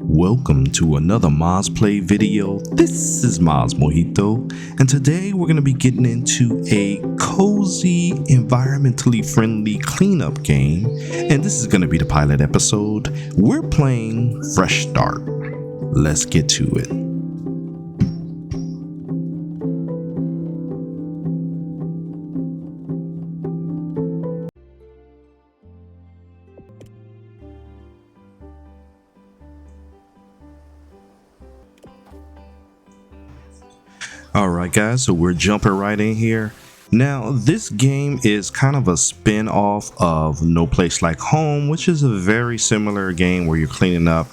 Welcome to another MazPlay video. This is MazMojito, and today we're going to be getting into a cozy, environmentally friendly cleanup game, and this is going to be the pilot episode. We're playing Fresh Start. Let's get to it. Alright guys, so we're jumping right in here. Now this game is kind of a spin-off of No Place Like Home, which is a very similar game where you're cleaning up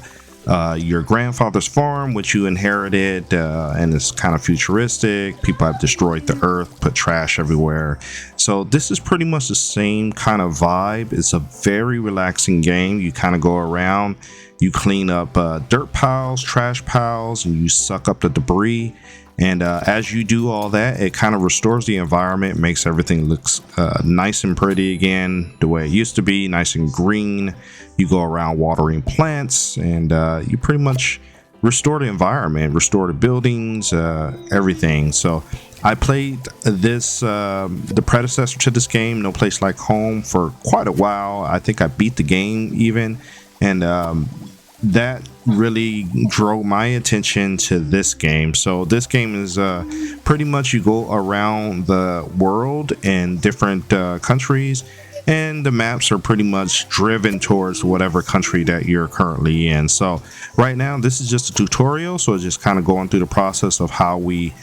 your grandfather's farm, which you inherited, and it's kind of futuristic. People have destroyed the earth, put trash everywhere. So this is pretty much the same kind of vibe. It's a very relaxing game. You kind of go around, you clean up dirt piles, trash piles, and you suck up the debris. And as you do all that, it kind of restores the environment, makes everything looks nice and pretty again, the way it used to be, nice and green. You go around watering plants, and you pretty much restore the environment, restore the buildings, everything. So I played this, the predecessor to this game, No Place Like Home, for quite a while. I think I beat the game even, and that really drove my attention to this game. So this game is pretty much you go around the world in different countries, and the maps are pretty much driven towards whatever country that you're currently in. So right now this is just a tutorial, so it's just kind of going through the process of how we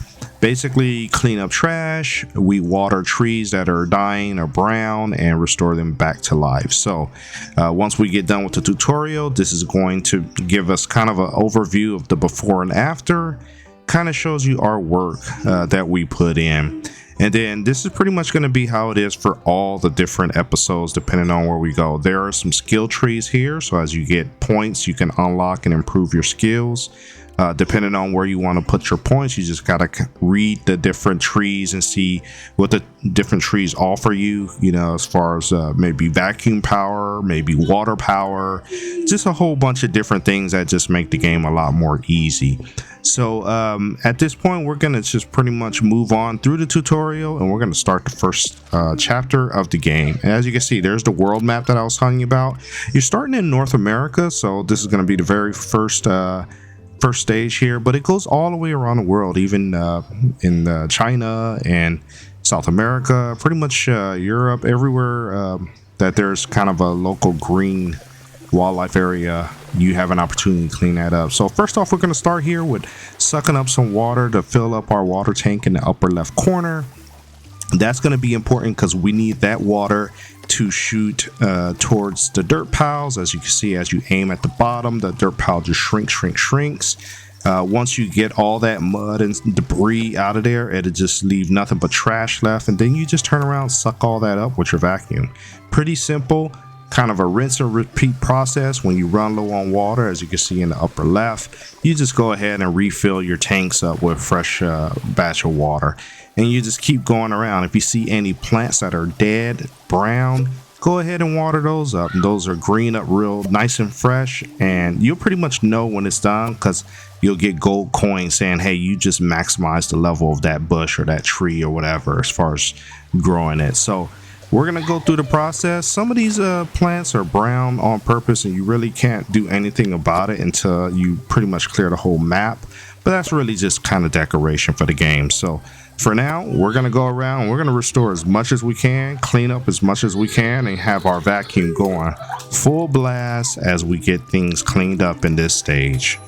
basically clean up trash, we water trees that are dying or brown, and restore them back to life. So once we get done with the tutorial, this is going to give us kind of an overview of the before and after. Kind of shows you our work that we put in. And then this is pretty much going to be how it is for all the different episodes, depending on where we go. There are some skill trees here, so as you get points, you can unlock and improve your skills. Depending on where you want to put your points, you just gotta read the different trees and see what the different trees offer you, you know, as far as maybe vacuum power, maybe water power, just a whole bunch of different things that just make the game a lot more easy. So at this point, we're gonna just pretty much move on through the tutorial, and we're gonna start the first chapter of the game. And as you can see, there's the world map that I was talking about. You're starting in North America, so this is gonna be the very first stage here, but it goes all the way around the world, even in China and South America, pretty much Europe, everywhere that there's kind of a local green wildlife area, you have an opportunity to clean that up. So first off, we're going to start here with sucking up some water to fill up our water tank in the upper left corner. That's going to be important because we need that water to shoot towards the dirt piles. As you can see, as you aim at the bottom, the dirt pile just shrinks. Once you get all that mud and debris out of there, it'll just leave nothing but trash left, and then you just turn around and suck all that up with your vacuum. Pretty simple, kind of a rinse and repeat process. When you run low on water, as you can see in the upper left, you just go ahead and refill your tanks up with fresh batch of water, and you just keep going around. If you see any plants that are dead, brown, go ahead and water those up. Those are green up real nice and fresh, and you'll pretty much know when it's done because you'll get gold coins saying, hey, you just maximized the level of that bush or that tree or whatever as far as growing it. So we're gonna go through the process. Some of these plants are brown on purpose, and you really can't do anything about it until you pretty much clear the whole map, but that's really just kind of decoration for the game. So for now, we're gonna go around, we're gonna restore as much as we can, clean up as much as we can, and have our vacuum going full blast as we get things cleaned up in this stage.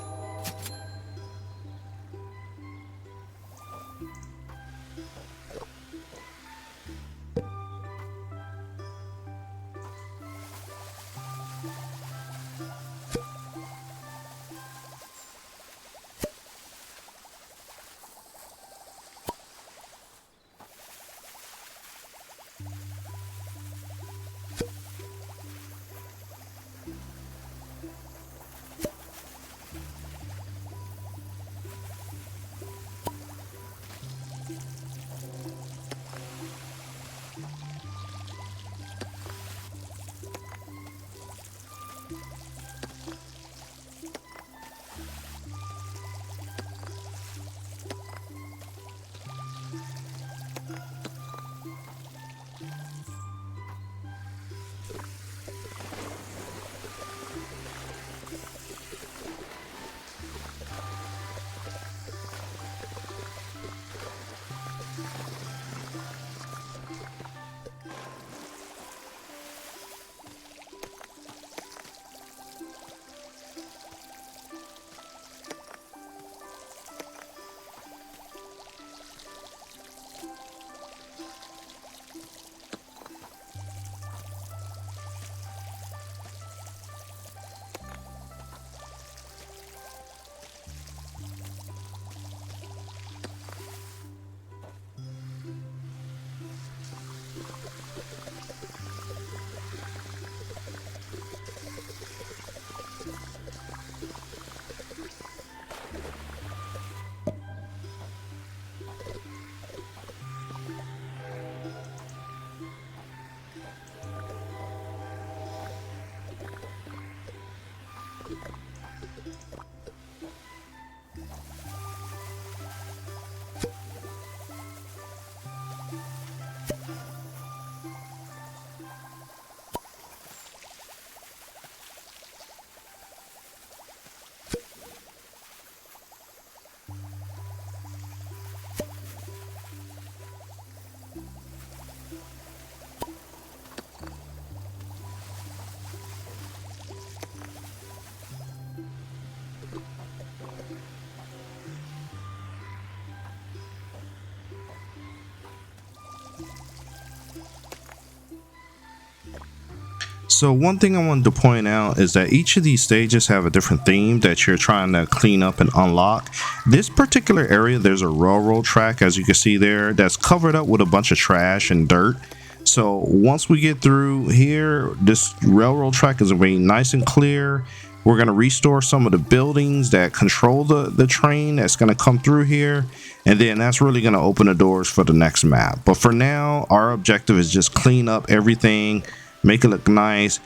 So one thing I wanted to point out is that each of these stages have a different theme that you're trying to clean up and unlock. This particular area, there's a railroad track, as you can see there, that's covered up with a bunch of trash and dirt. So once we get through here, this railroad track is going to be nice and clear. We're going to restore some of the buildings that control the train that's going to come through here. And then that's really going to open the doors for the next map. But for now, our objective is just clean up everything, make it look nice.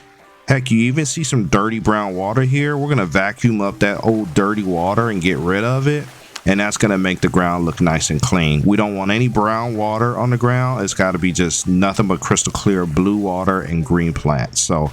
Heck, you even see some dirty brown water here. We're going to vacuum up that old dirty water and get rid of it. And that's going to make the ground look nice and clean. We don't want any brown water on the ground. It's got to be just nothing but crystal clear blue water and green plants. So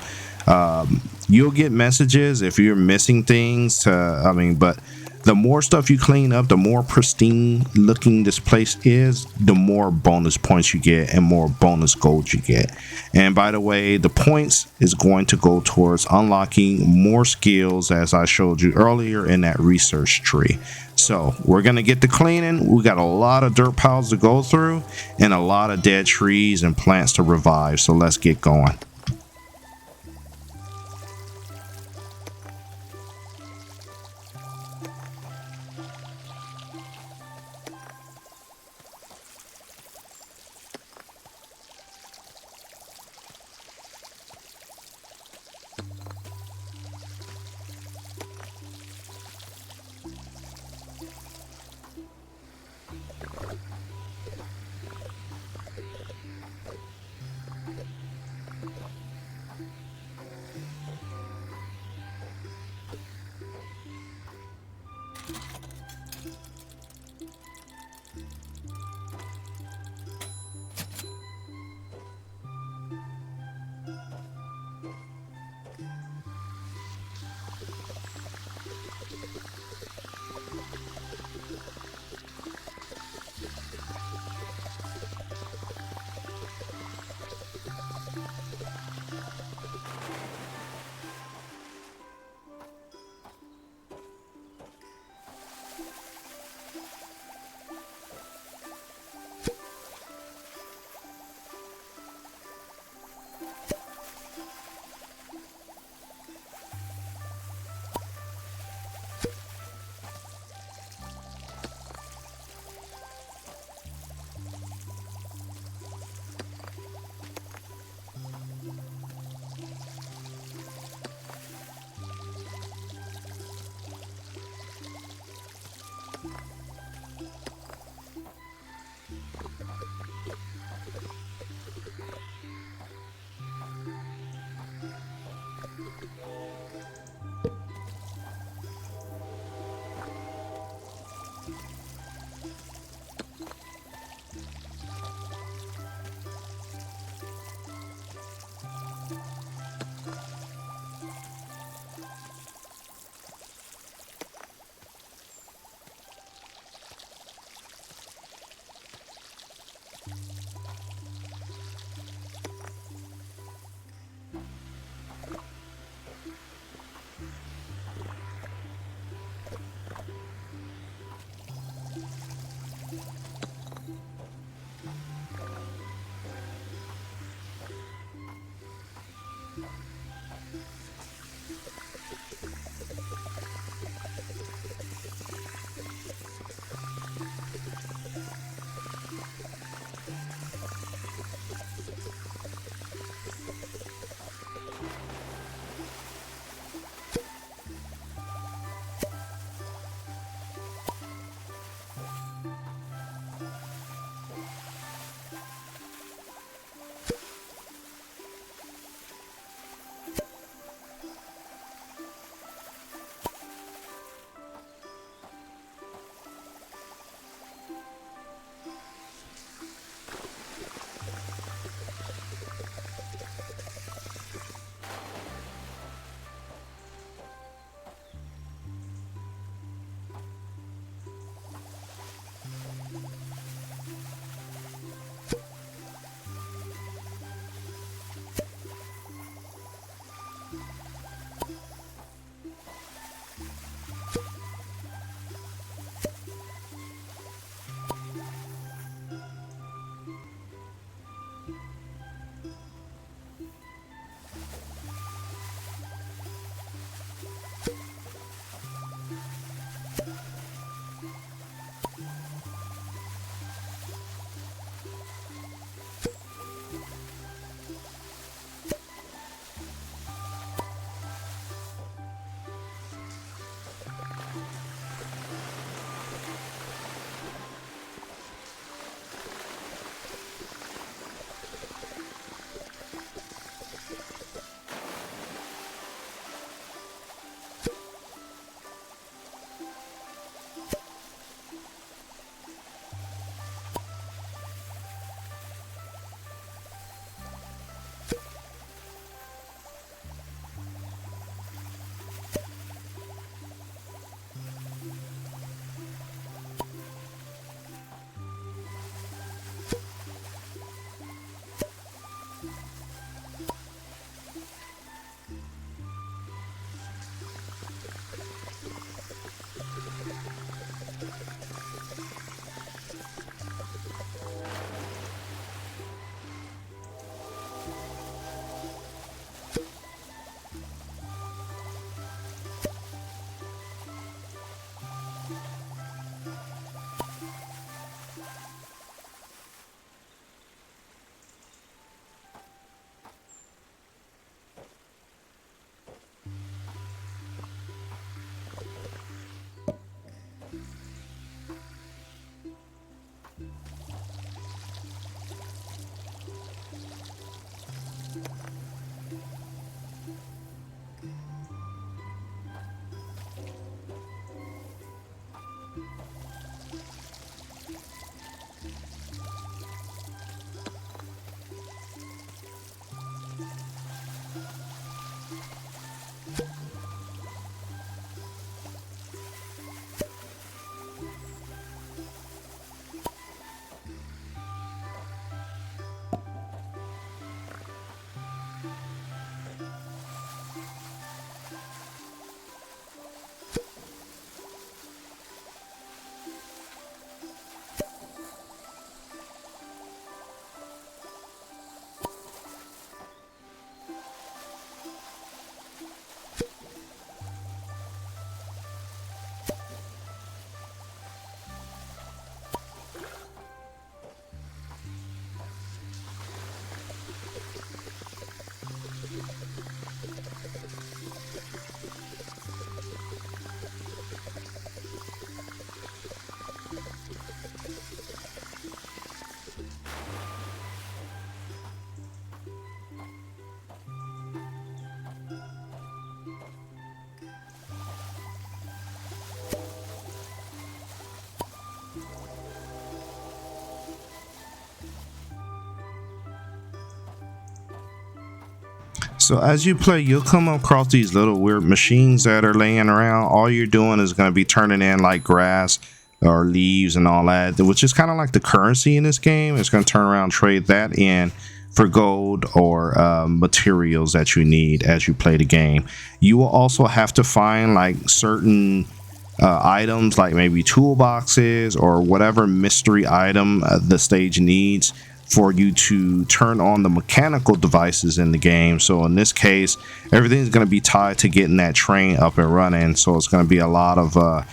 you'll get messages if you're missing things. But the more stuff you clean up, the more pristine looking this place is, the more bonus points you get and more bonus gold you get. And by the way, the points is going to go towards unlocking more skills, as I showed you earlier in that research tree. So we're going to get to cleaning. We got a lot of dirt piles to go through and a lot of dead trees and plants to revive. So let's get going. So as you play, you'll come across these little weird machines that are laying around. All you're doing is going to be turning in like grass or leaves and all that, which is kind of like the currency in this game. It's going to turn around and trade that in for gold or materials that you need as you play the game. You will also have to find like certain items, like maybe toolboxes or whatever mystery item the stage needs for you to turn on the mechanical devices in the game. So in this case, everything's going to be tied to getting that train up and running. So it's going to be a lot of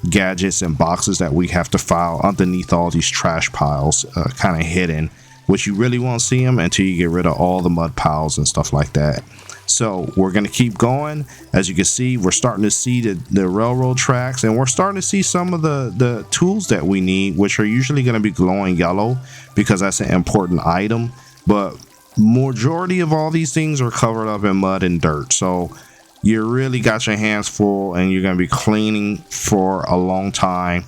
gadgets and boxes that we have to file underneath all these trash piles, kind of hidden, which you really won't see them until you get rid of all the mud piles and stuff like that. So we're going to keep going. As you can see, we're starting to see the railroad tracks, and we're starting to see some of the tools that we need, which are usually going to be glowing yellow because that's an important item. But majority of all these things are covered up in mud and dirt. So you really got your hands full and you're going to be cleaning for a long time.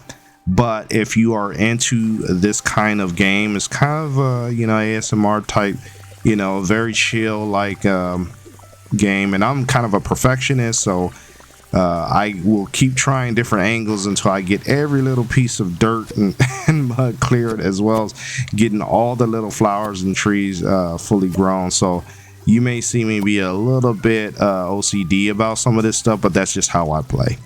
But if you are into this kind of game, it's kind of ASMR type, very chill like game, and I'm kind of a perfectionist, so I will keep trying different angles until I get every little piece of dirt and mud cleared, as well as getting all the little flowers and trees fully grown. So you may see me be a little bit OCD about some of this stuff, but that's just how I play.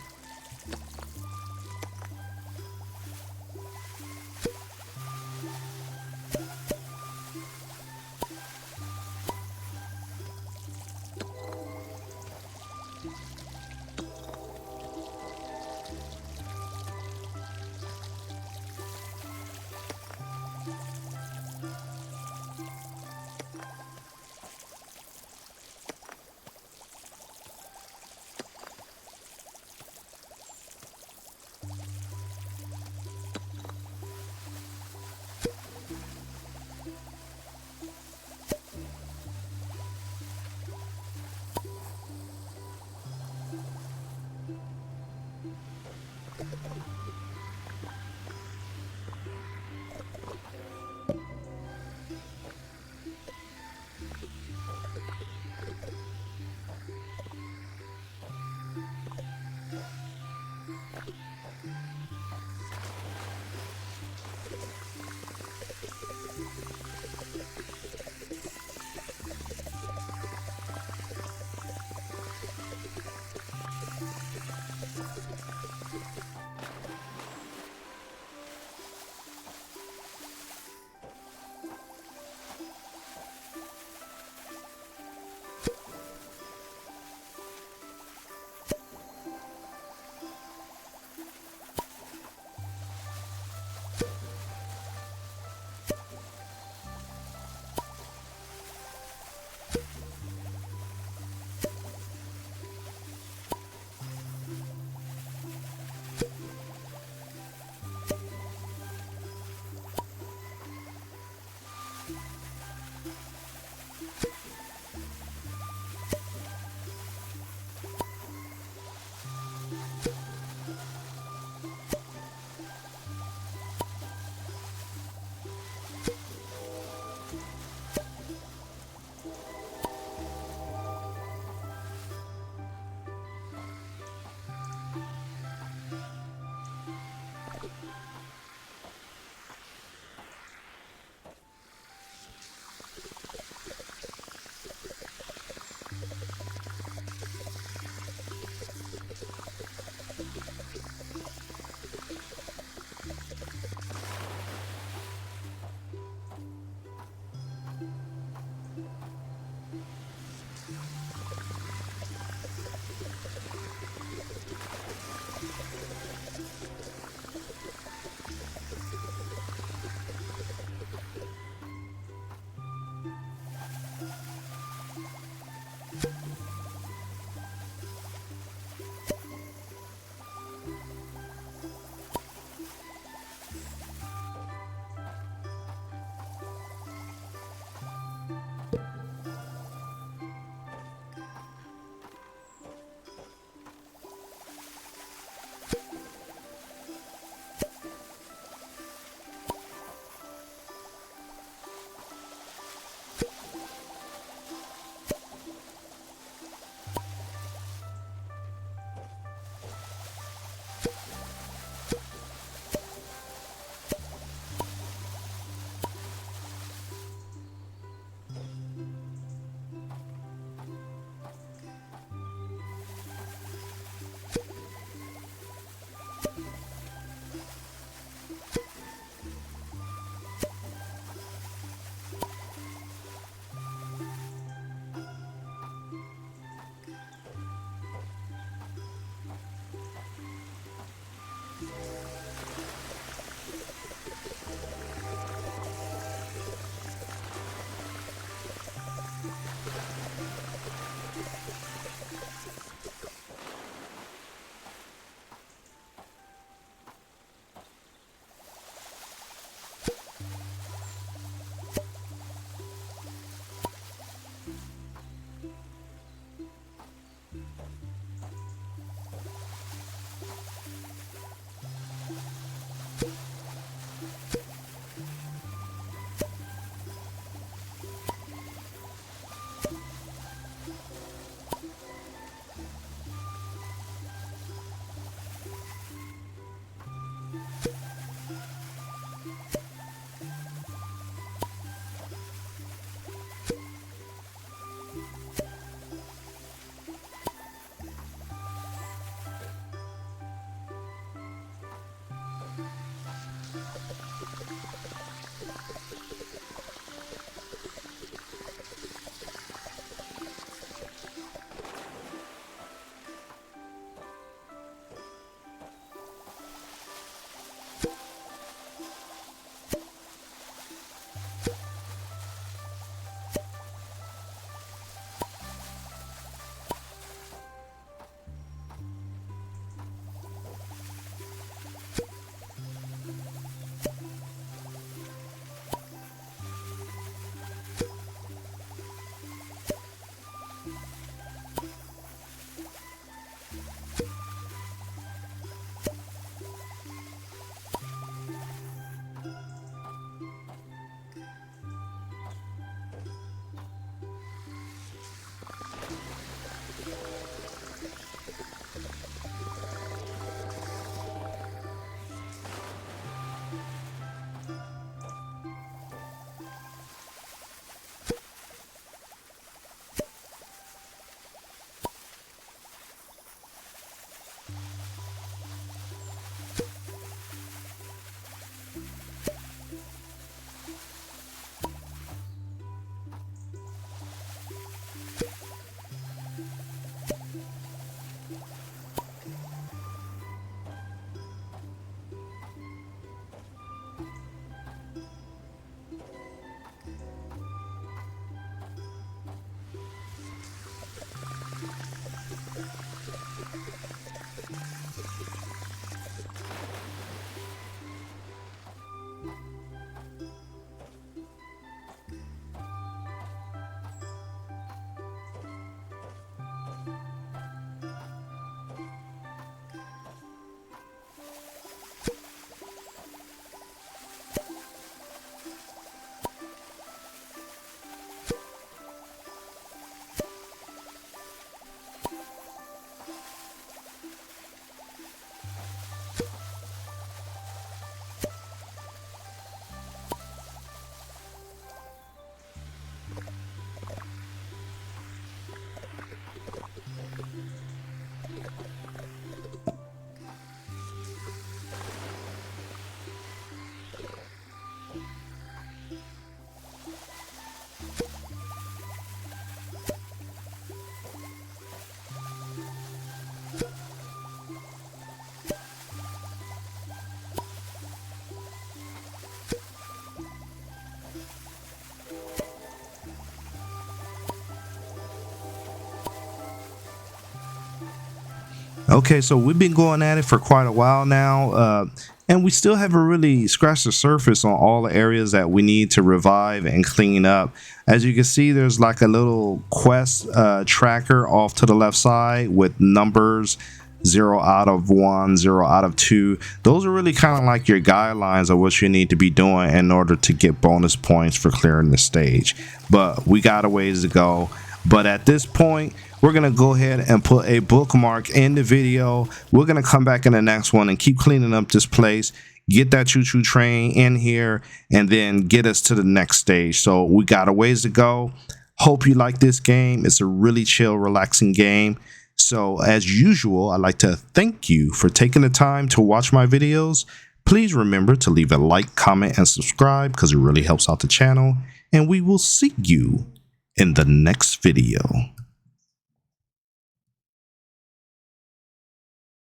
Okay, so we've been going at it for quite a while now, and we still haven't really scratched the surface on all the areas that we need to revive and clean up. As you can see, there's like a little quest tracker off to the left side with numbers 0 out of 1, 0 out of 2. Those are really kind of like your guidelines of what you need to be doing in order to get bonus points for clearing the stage. But we got a ways to go. But at this point, we're going to go ahead and put a bookmark in the video. We're going to come back in the next one and keep cleaning up this place, get that choo-choo train in here, and then get us to the next stage. So we got a ways to go. Hope you like this game. It's a really chill, relaxing game. So as usual, I'd like to thank you for taking the time to watch my videos. Please remember to leave a like, comment, and subscribe because it really helps out the channel. And we will see you in the next video.